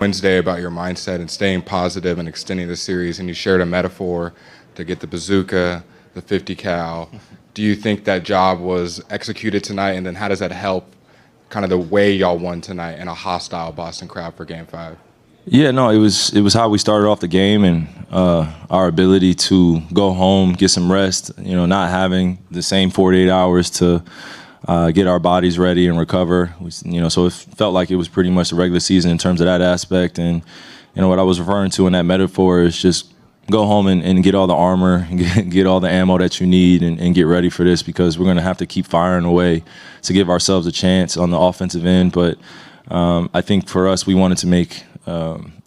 Wednesday about your mindset and staying positive and extending the series, and you shared a metaphor to get the bazooka, the 50 cal. Do you think that job was executed tonight, and then how does that help kind of the way y'all won tonight in a hostile Boston crowd for Game 5? Yeah, no, it was how we started off the game and our ability to go home, get some rest. Not having the same 48 hours to get our bodies ready and recover. So it felt like it was pretty much the regular season in terms of that aspect. And what I was referring to in that metaphor is just go home and get all the armor, and get all the ammo that you need, and get ready for this, because we're going to have to keep firing away to give ourselves a chance on the offensive end. But I think for us, we wanted to make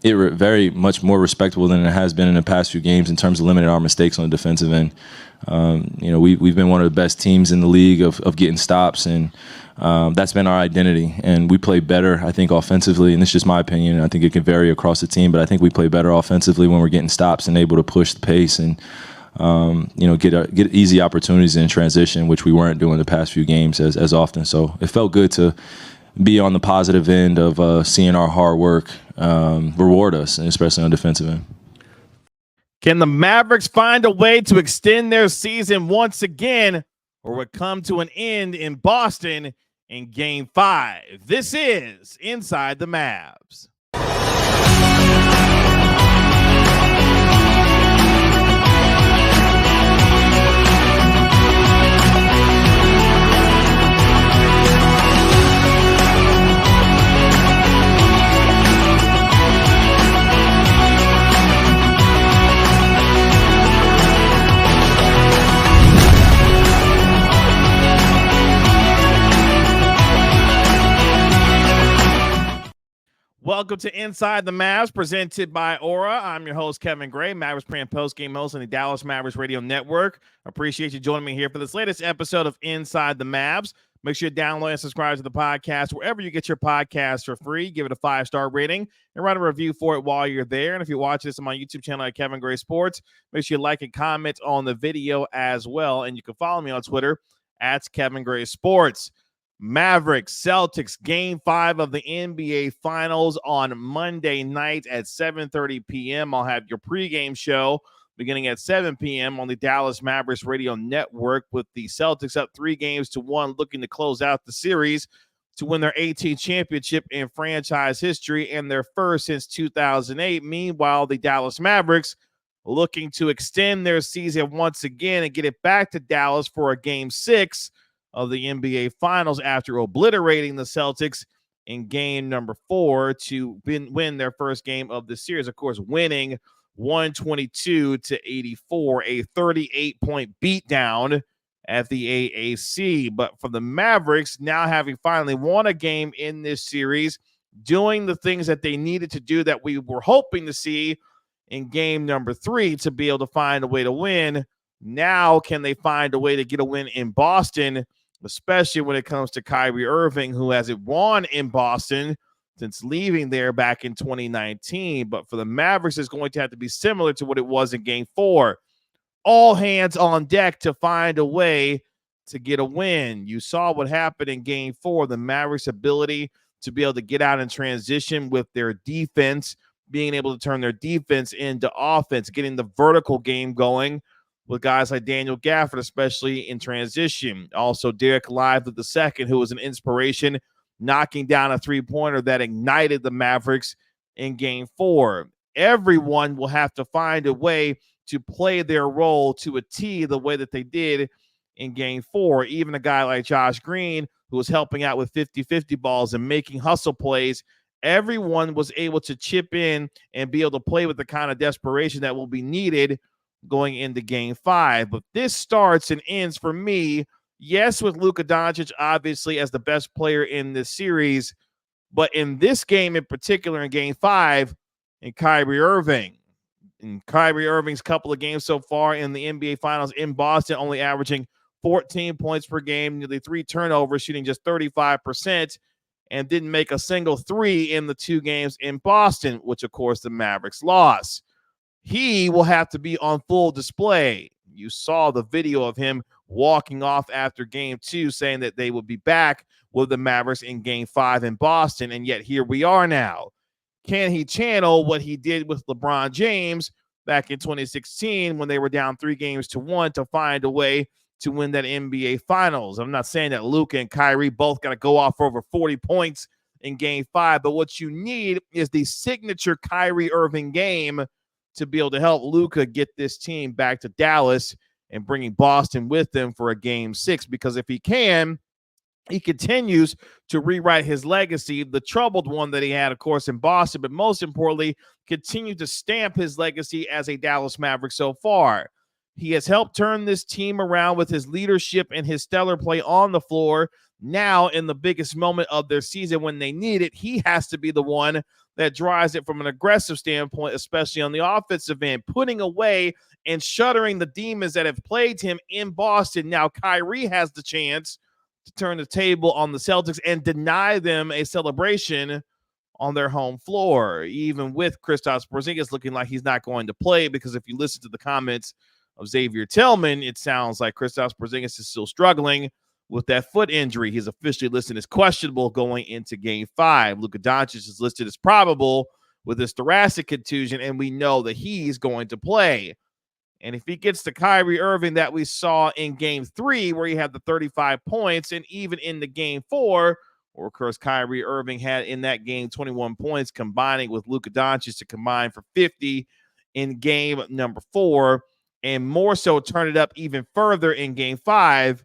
it very much more respectable than it has been in the past few games in terms of limiting our mistakes on the defensive end. We've been one of the best teams in the league of getting stops, and that's been our identity. And we play better, I think, offensively, and it's just my opinion. I think it can vary across the team, but I think we play better offensively when we're getting stops and able to push the pace and get easy opportunities in transition, which we weren't doing the past few games as often. So it felt good to be on the positive end of seeing our hard work reward us, and especially on the defensive end. Can the Mavericks find a way to extend their season once again, or will it come to an end in Boston in Game 5? This is Inside the Mavs. Welcome to Inside the Mavs, presented by Aura. I'm your host, Kevin Gray, Mavericks Pre and postgame host on the Dallas Mavericks Radio Network. Appreciate you joining me here for this latest episode of Inside the Mavs. Make sure you download and subscribe to the podcast wherever you get your podcasts for free. Give it a 5-star rating and write a review for it while you're there. And if you watch this on my YouTube channel at Kevin Gray Sports, make sure you like and comment on the video as well. And you can follow me on Twitter at Kevin Gray Sports. Mavericks Celtics Game 5 of the NBA Finals on Monday night at 7:30 p.m. I'll have your pregame show beginning at 7 p.m. on the Dallas Mavericks Radio Network, with the Celtics up 3-1, looking to close out the series to win their 18th championship in franchise history and their first since 2008. Meanwhile, the Dallas Mavericks looking to extend their season once again and get it back to Dallas for a Game 6 of the NBA Finals after obliterating the Celtics in game number 4 to win their first game of the series. Of course, winning 122-84, a 38-point beatdown at the AAC. But for the Mavericks, now having finally won a game in this series, doing the things that they needed to do that we were hoping to see in game number 3 to be able to find a way to win. Now, can they find a way to get a win in Boston, especially when it comes to Kyrie Irving, who hasn't won in Boston since leaving there back in 2019. But for the Mavericks, it's going to have to be similar to what it was in Game 4. All hands on deck to find a way to get a win. You saw what happened in Game 4, the Mavericks' ability to be able to get out in transition with their defense, being able to turn their defense into offense, getting the vertical game going with guys like Daniel Gafford, especially in transition. Also, Derek Lively II, who was an inspiration, knocking down a three-pointer that ignited the Mavericks in Game 4. Everyone will have to find a way to play their role to a T the way that they did in Game 4. Even a guy like Josh Green, who was helping out with 50-50 balls and making hustle plays, everyone was able to chip in and be able to play with the kind of desperation that will be needed going into Game 5. But this starts and ends for me, yes, with Luka Doncic, obviously, as the best player in this series, but in this game in particular, in Game 5, and Kyrie Irving. In Kyrie Irving's couple of games so far in the NBA Finals in Boston, only averaging 14 points per game, nearly 3 turnovers, shooting just 35%, and didn't make a single three in the 2 games in Boston, which, of course, the Mavericks lost. He will have to be on full display. You saw the video of him walking off after Game 2, saying that they would be back with the Mavericks in Game 5 in Boston, and yet here we are now. Can he channel what he did with LeBron James back in 2016 when they were down 3-1 to find a way to win that NBA Finals? I'm not saying that Luka and Kyrie both got to go off for over 40 points in Game 5, but what you need is the signature Kyrie Irving game to be able to help Luka get this team back to Dallas and bringing Boston with them for a Game 6, because if he can, he continues to rewrite his legacy, the troubled one that he had, of course, in Boston, but most importantly, continue to stamp his legacy as a Dallas Maverick so far. He has helped turn this team around with his leadership and his stellar play on the floor. Now, in the biggest moment of their season when they need it, he has to be the one that drives it from an aggressive standpoint, especially on the offensive end, putting away and shuttering the demons that have plagued him in Boston. Now, Kyrie has the chance to turn the table on the Celtics and deny them a celebration on their home floor, even with Kristaps Porzingis looking like he's not going to play, because if you listen to the comments of Xavier Tillman, it sounds like Kristaps Porzingis is still struggling with that foot injury. He's officially listed as questionable going into Game 5. Luka Doncic is listed as probable with his thoracic contusion, and we know that he's going to play. And if he gets the Kyrie Irving that we saw in Game 3, where he had the 35 points, and even in the Game 4, where, of course, Kyrie Irving had in that game 21 points, combining with Luka Doncic to combine for 50 in Game number 4, and more so turn it up even further in Game 5,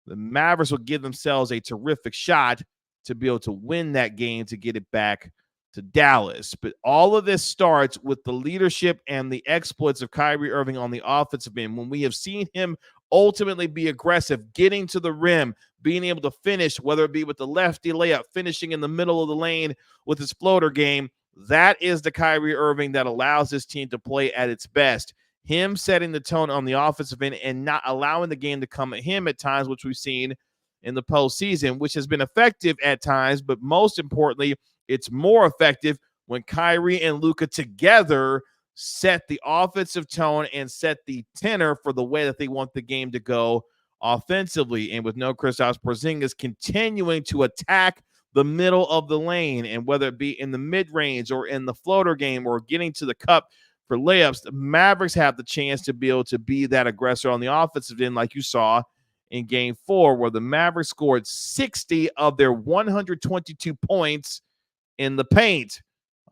the Mavericks will give themselves a terrific shot to be able to win that game to get it back to Dallas. But all of this starts with the leadership and the exploits of Kyrie Irving on the offensive end. When we have seen him ultimately be aggressive, getting to the rim, being able to finish, whether it be with the lefty layup, finishing in the middle of the lane with his floater game, that is the Kyrie Irving that allows this team to play at its best. Him setting the tone on the offensive end and not allowing the game to come at him at times, which we've seen in the postseason, which has been effective at times, but most importantly, it's more effective when Kyrie and Luka together set the offensive tone and set the tenor for the way that they want the game to go offensively. And with no Kristaps Porzingis continuing to attack the middle of the lane, and whether it be in the mid-range or in the floater game or getting to the cup for layups, the Mavericks have the chance to be able to be that aggressor on the offensive end, like you saw in Game 4, where the Mavericks scored 60 of their 122 points in the paint.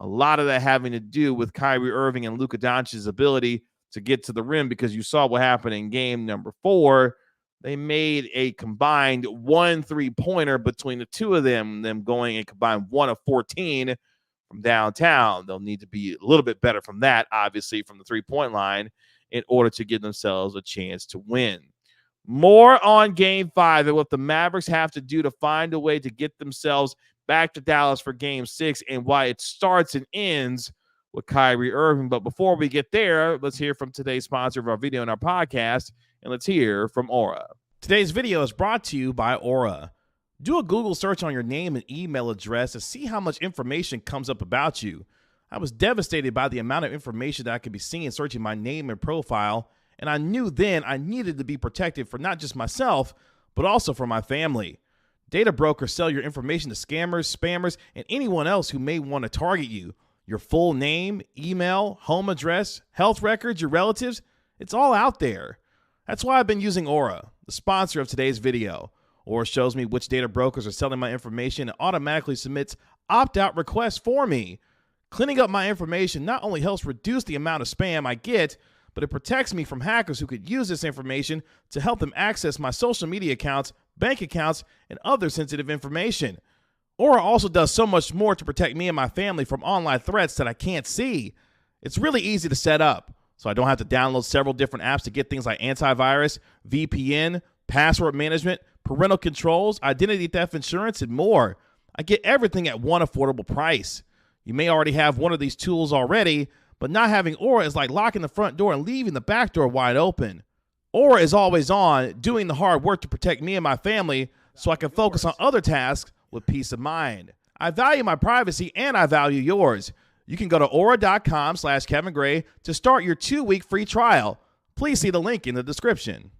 A lot of that having to do with Kyrie Irving and Luka Doncic's ability to get to the rim, because you saw what happened in Game number 4. They made a combined 1 3-pointer between the two of them going and combined 1 of 14 from downtown. They'll need to be a little bit better from that, obviously, from the 3-point line, in order to give themselves a chance to win. More on Game 5 and what the Mavericks have to do to find a way to get themselves back to Dallas for Game 6, and why it starts and ends with Kyrie Irving. But before we get there, let's hear from today's sponsor of our video and our podcast, and let's hear from Aura. Today's video is brought to you by Aura. Do a Google search on your name and email address to see how much information comes up about you. I was devastated by the amount of information that I could be seeing searching my name and profile, and I knew then I needed to be protected for not just myself, but also for my family. Data brokers sell your information to scammers, spammers, and anyone else who may want to target you. Your full name, email, home address, health records, your relatives, it's all out there. That's why I've been using Aura, the sponsor of today's video. Aura shows me which data brokers are selling my information and automatically submits opt-out requests for me. Cleaning up my information not only helps reduce the amount of spam I get, but it protects me from hackers who could use this information to help them access my social media accounts, bank accounts, and other sensitive information. Aura also does so much more to protect me and my family from online threats that I can't see. It's really easy to set up, so I don't have to download several different apps to get things like antivirus, VPN, password management, parental controls, identity theft insurance, and more. I get everything at one affordable price. You may already have one of these tools already, but not having Aura is like locking the front door and leaving the back door wide open. Aura is always on, doing the hard work to protect me and my family so I can focus on other tasks with peace of mind. I value my privacy and I value yours. You can go to aura.com/Kevin Gray to start your 2-week free trial. Please see the link in the description.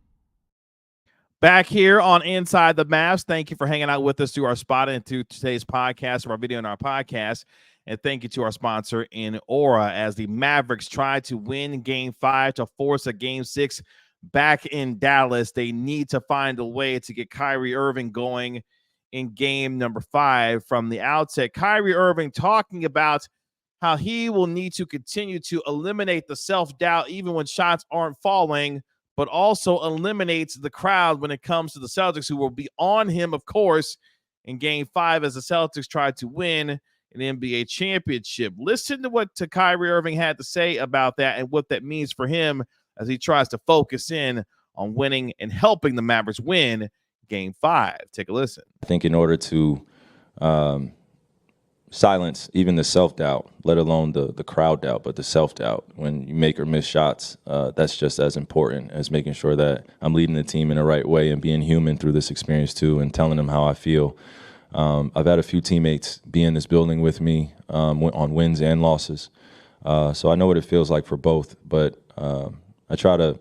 Back here on Inside the Mavs, thank you for hanging out with us through our spot and through today's podcast, or our video and our podcast. And thank you to our sponsor in Aura, as the Mavericks try to win Game 5 to force a Game 6 back in Dallas. They need to find a way to get Kyrie Irving going in game number 5 from the outset. Kyrie Irving talking about how he will need to continue to eliminate the self-doubt even when shots aren't falling, but also eliminates the crowd when it comes to the Celtics, who will be on him, of course, in game 5 as the Celtics try to win an NBA championship. Listen to what Kyrie Irving had to say about that and what that means for him as he tries to focus in on winning and helping the Mavericks win game 5. Take a listen. I think in order to silence even the self-doubt, let alone the crowd doubt, but the self-doubt when you make or miss shots, that's just as important as making sure that I'm leading the team in the right way and being human through this experience too, and telling them how I feel. I've had a few teammates be in this building with me on wins and losses, so I know what it feels like for both, but I try to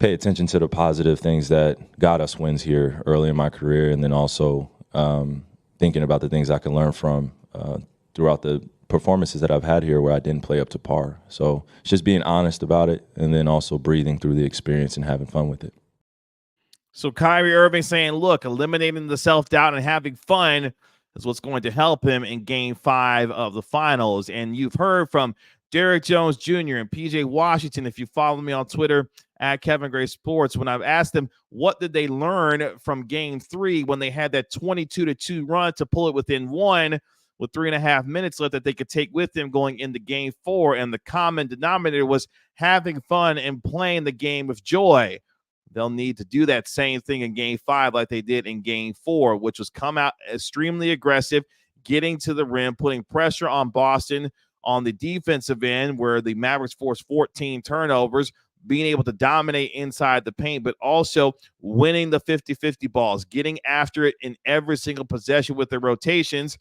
pay attention to the positive things that got us wins here early in my career, and then also thinking about the things I can learn from throughout the performances that I've had here where I didn't play up to par. So it's just being honest about it, and then also breathing through the experience and having fun with it. So Kyrie Irving saying, look, eliminating the self-doubt and having fun is what's going to help him in game 5 of the finals. And you've heard from Derrick Jones Jr. and PJ Washington, if you follow me on Twitter at Kevin Gray Sports, when I've asked them what did they learn from game 3 when they had that 22-2 run to pull it within 1 with 3.5 minutes left that they could take with them going into game 4. And the common denominator was having fun and playing the game with joy. They'll need to do that same thing in game 5 like they did in game 4, which was come out extremely aggressive, getting to the rim, putting pressure on Boston on the defensive end, where the Mavericks forced 14 turnovers, being able to dominate inside the paint, but also winning the 50-50 balls, getting after it in every single possession with their rotations,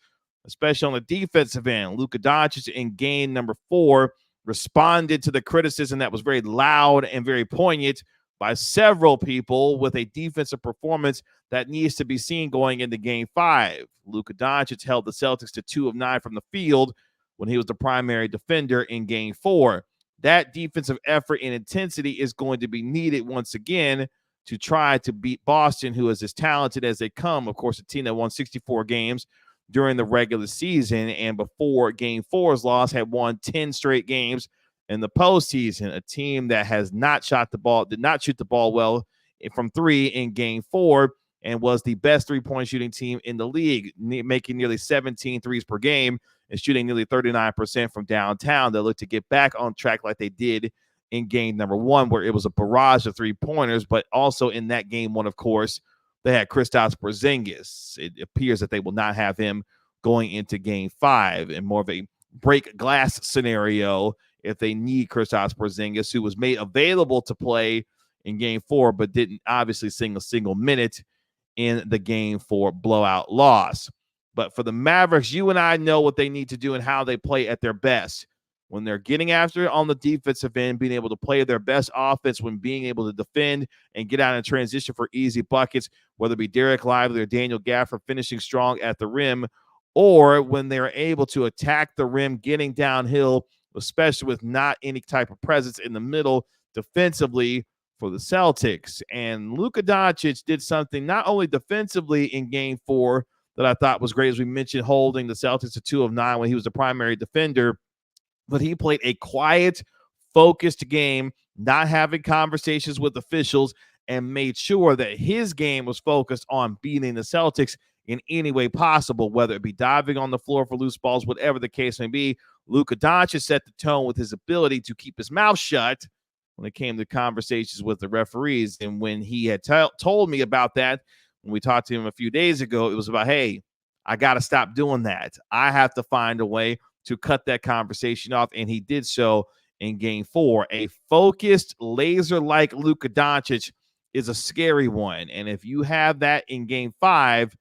especially on the defensive end. Luka Doncic in game number 4 responded to the criticism that was very loud and very poignant by several people with a defensive performance that needs to be seen going into game 5. Luka Doncic held the Celtics to 2 of 9 from the field when he was the primary defender in game 4. That defensive effort and intensity is going to be needed once again to try to beat Boston, who is as talented as they come. Of course, a team that won 64 games during the regular season, and before game 4's loss had won 10 straight games in the postseason. A team that has not shot the ball, did not shoot the ball well from 3 in game 4, and was the best three-point shooting team in the league, making nearly 17 threes per game and shooting nearly 39% from downtown. They look to get back on track like they did in game number 1, where it was a barrage of three-pointers, but also in that game 1, of course, they had Kristaps Porzingis. It appears that they will not have him going into game 5, and more of a break glass scenario if they need Kristaps Porzingis, who was made available to play in game 4, but didn't obviously sing a single minute in the game 4 blowout loss. But for the Mavericks, you and I know what they need to do and how they play at their best. When they're getting after it on the defensive end, being able to play their best offense, when being able to defend and get out in transition for easy buckets, whether it be Derek Lively or Daniel Gafford finishing strong at the rim, or when they're able to attack the rim, getting downhill, especially with not any type of presence in the middle defensively for the Celtics. And Luka Doncic did something not only defensively in game 4 that I thought was great, as we mentioned, holding the Celtics to 2 of 9 when he was the primary defender, but he played a quiet, focused game, not having conversations with officials, and made sure that his game was focused on beating the Celtics in any way possible, whether it be diving on the floor for loose balls, whatever the case may be. Luka Doncic set the tone with his ability to keep his mouth shut when it came to conversations with the referees. And when he had told me about that, when we talked to him a few days ago, it was about, hey, I got to stop doing that. I have to find a way to cut that conversation off, and he did so in game 4. A focused, laser-like Luka Doncic is a scary one, and if you have that in game 5,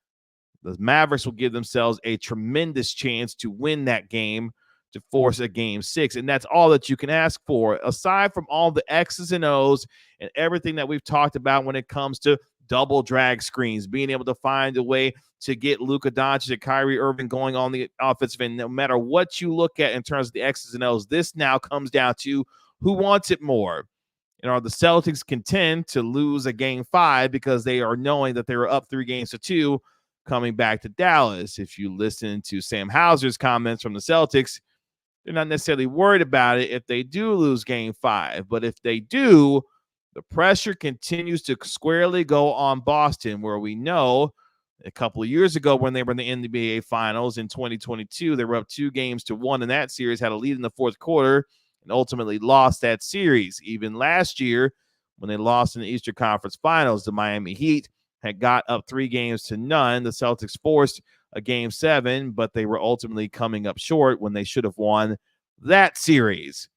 the Mavericks will give themselves a tremendous chance to win that game, to force a game 6, and that's all that you can ask for, aside from all the X's and O's and everything that we've talked about when it comes to double drag screens, being able to find a way to get Luka Doncic and Kyrie Irving going on the offensive end. No matter what you look at in terms of the X's and O's, this now comes down to who wants it more. And are the Celtics content to lose a game 5 because they are knowing that they were up 3-2 coming back to Dallas? If you listen to Sam Hauser's comments from the Celtics, they're not necessarily worried about it if they do lose game 5. But if they do, the pressure continues to squarely go on Boston, where we know a couple of years ago when they were in the NBA Finals in 2022, they were up 2-1 in that series, had a lead in the fourth quarter, and ultimately lost that series. Even last year, when they lost in the Eastern Conference Finals, the Miami Heat had got up 3-0. The Celtics forced a game 7, but they were ultimately coming up short when they should have won that series.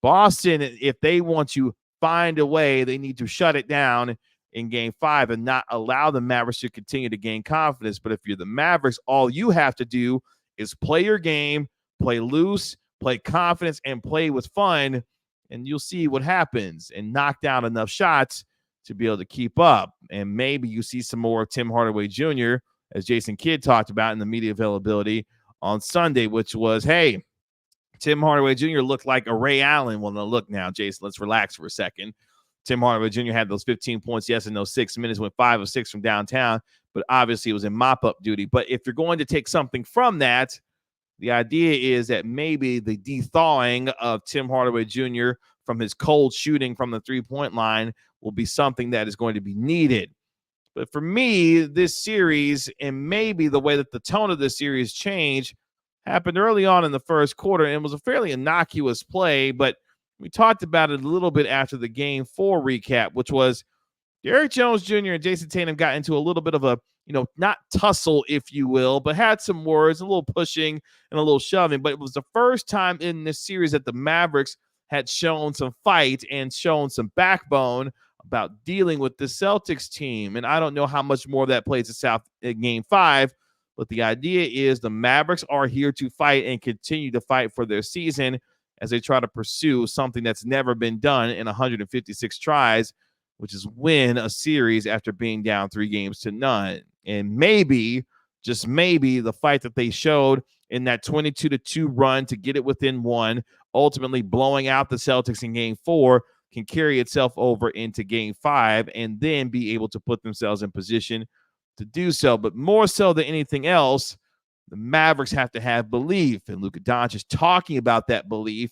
Boston, if they want to find a way, they need to shut it down in game 5 and not allow the Mavericks to continue to gain confidence. But if you're the Mavericks, all you have to do is play your game, play loose, play confidence, and play with fun, and you'll see what happens and knock down enough shots to be able to keep up. And maybe you see some more of Tim Hardaway Jr., as Jason Kidd talked about in the media availability on Sunday, which was, hey, Tim Hardaway Jr. looked like a Ray Allen. Well, no, look now, Jason, let's relax for a second. Tim Hardaway Jr. had those 15 points, yes, in those 6 minutes, went 5 of 6 from downtown, but obviously it was in mop-up duty. But if you're going to take something from that, the idea is that maybe the de-thawing of Tim Hardaway Jr. from his cold shooting from the three-point line will be something that is going to be needed. But for me, this series, and maybe the way that the tone of this series changed, happened early on in the first quarter, and it was a fairly innocuous play, but we talked about it a little bit after the Game 4 recap, which was Derrick Jones Jr. and Jason Tatum got into a little bit of a, not tussle, if you will, but had some words, a little pushing and a little shoving. But it was the first time in this series that the Mavericks had shown some fight and shown some backbone about dealing with the Celtics team. And I don't know how much more of that plays itself out in Game 5, but the idea is the Mavericks are here to fight and continue to fight for their season as they try to pursue something that's never been done in 156 tries, which is win a series after being down 3-0. And maybe, just maybe, the fight that they showed in that 22-2 run to get it within 1, ultimately blowing out the Celtics in Game 4, can carry itself over into Game 5 and then be able to put themselves in position to do so. But more so than anything else, the Mavericks have to have belief. And Luka Doncic is talking about that belief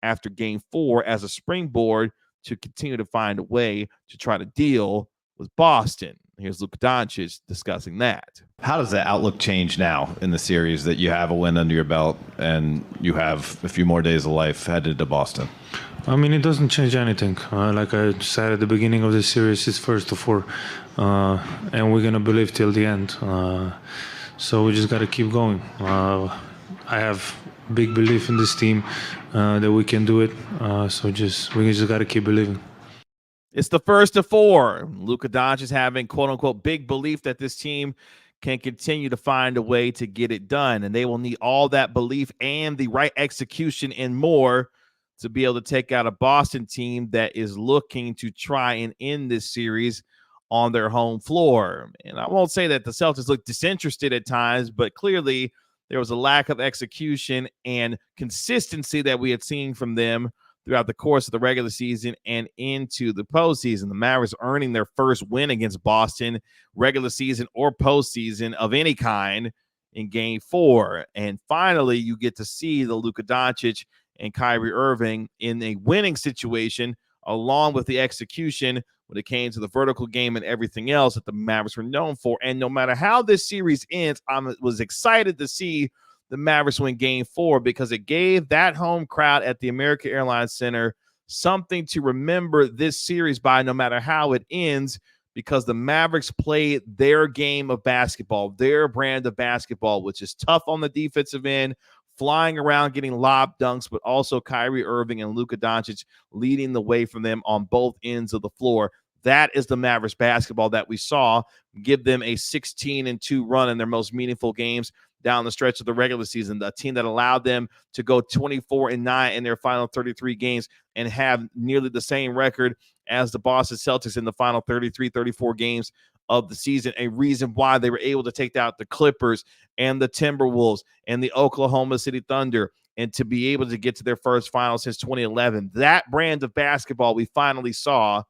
after Game 4 as a springboard to continue to find a way to try to deal with Boston. Here's Luka Doncic discussing that. How does the outlook change now in the series that you have a win under your belt and you have a few more days of life headed to Boston? I mean, it doesn't change anything. Like I said at the beginning of the series, it's first to 4, and we're going to believe till the end. So we just got to keep going. I have big belief in this team that we can do it. So we just got to keep believing. It's the first to 4. Luka Doncic is having, quote-unquote, big belief that this team can continue to find a way to get it done. And they will need all that belief and the right execution and more to be able to take out a Boston team that is looking to try and end this series on their home floor. And I won't say that the Celtics look disinterested at times, but clearly there was a lack of execution and consistency that we had seen from them throughout the course of the regular season and into the postseason. The Mavericks earning their first win against Boston, regular season or postseason of any kind, in Game 4. And finally, you get to see the Luka Doncic and Kyrie Irving in a winning situation, along with the execution when it came to the vertical game and everything else that the Mavericks were known for. And no matter how this series ends, I was excited to see the Mavericks win Game 4 because it gave that home crowd at the American Airlines Center something to remember this series by, no matter how it ends, because the Mavericks played their game of basketball, their brand of basketball, which is tough on the defensive end, flying around, getting lob dunks, but also Kyrie Irving and Luka Doncic leading the way from them on both ends of the floor. That is the Mavericks basketball that we saw give them a 16-2 run in their most meaningful games down the stretch of the regular season, the team that allowed them to go 24-9 in their final 33 games and have nearly the same record as the Boston Celtics in the final 33-34 games of the season, a reason why they were able to take out the Clippers and the Timberwolves and the Oklahoma City Thunder, and to be able to get to their first final since 2011. That brand of basketball we finally saw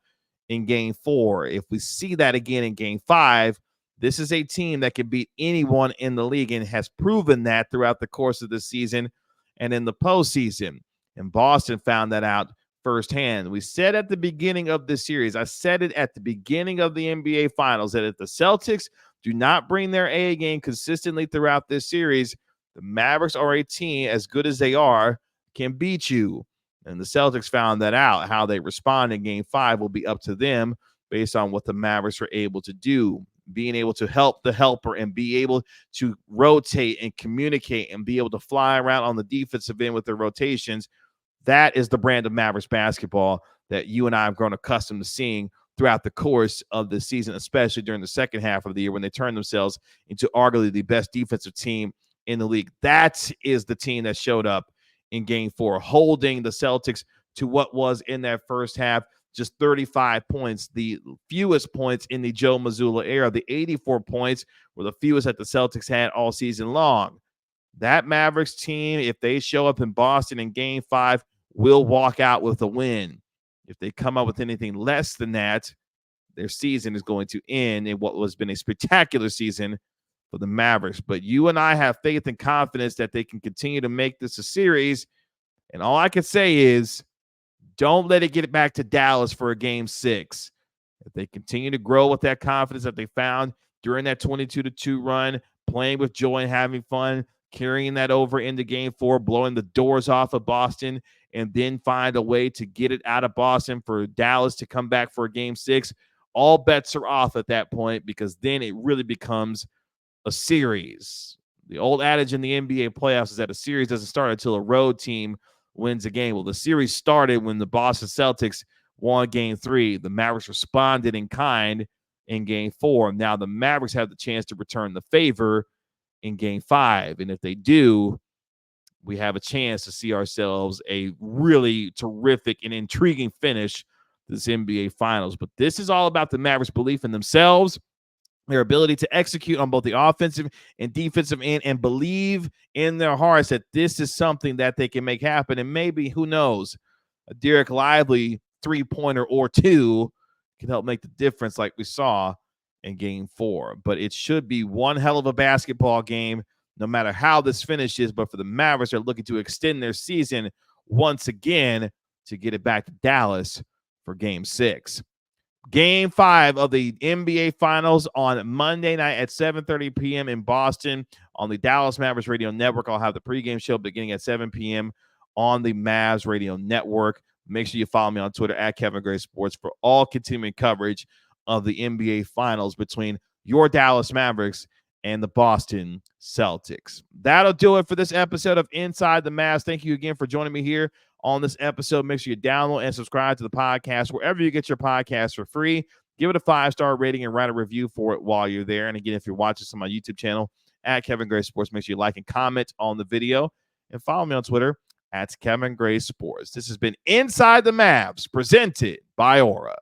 in Game 4. If we see that again in Game 5, this is a team that can beat anyone in the league and has proven that throughout the course of the season and in the postseason. And Boston found that out firsthand. We said at the beginning of this series, I said it at the beginning of the NBA Finals, that if the Celtics do not bring their A game consistently throughout this series, the Mavericks are a team, as good as they are, can beat you. And the Celtics found that out. How they respond in Game 5 will be up to them based on what the Mavericks are able to do. Being able to help the helper and be able to rotate and communicate and be able to fly around on the defensive end with their rotations. That is the brand of Mavericks basketball that you and I have grown accustomed to seeing throughout the course of the season, especially during the second half of the year when they turned themselves into arguably the best defensive team in the league. That is the team that showed up in Game 4, holding the Celtics to what was in that first half just 35 points, the fewest points in the Joe Mazzulla era. The 84 points were the fewest that the Celtics had all season long. That Mavericks team, if they show up in Boston in Game 5, will walk out with a win. If they come up with anything less than that, their season is going to end in what has been a spectacular season for the Mavericks. But you and I have faith and confidence that they can continue to make this a series. And all I can say is, don't let it get back to Dallas for a Game 6. If they continue to grow with that confidence that they found during that 22-2 run, playing with joy and having fun, carrying that over into Game 4, blowing the doors off of Boston, and then find a way to get it out of Boston for Dallas to come back for a Game 6, all bets are off at that point, because then it really becomes a series. The old adage in the NBA playoffs is that a series doesn't start until a road team wins a game. Well, the series started when the Boston Celtics won Game 3. The Mavericks responded in kind in Game 4. Now the Mavericks have the chance to return the favor in Game 5. And if they do, we have a chance to see ourselves a really terrific and intriguing finish to this NBA Finals. But this is all about the Mavericks' belief in themselves, their ability to execute on both the offensive and defensive end, and believe in their hearts that this is something that they can make happen. And maybe, who knows, a Derek Lively three-pointer or two can help make the difference like we saw in Game 4. But it should be one hell of a basketball game, no matter how this finishes. But for the Mavericks, they're looking to extend their season once again to get it back to Dallas for Game 6. Game 5 of the NBA Finals on Monday night at 7:30 p.m. in Boston on the Dallas Mavericks Radio Network. I'll have the pregame show beginning at 7 p.m. on the Mavs Radio Network. Make sure you follow me on Twitter at Kevin Gray Sports for all continuing coverage of the NBA Finals between your Dallas Mavericks and the Boston Celtics. That'll do it for this episode of Inside the Mavs. Thank you again for joining me here on this episode. Make sure you download and subscribe to the podcast wherever you get your podcasts for free. Give it a 5-star rating and write a review for it while you're there. And again, if you're watching this on my YouTube channel at Kevin Gray Sports, make sure you like and comment on the video, and follow me on Twitter at Kevin Gray Sports. This has been Inside the Mavs, presented by Aura.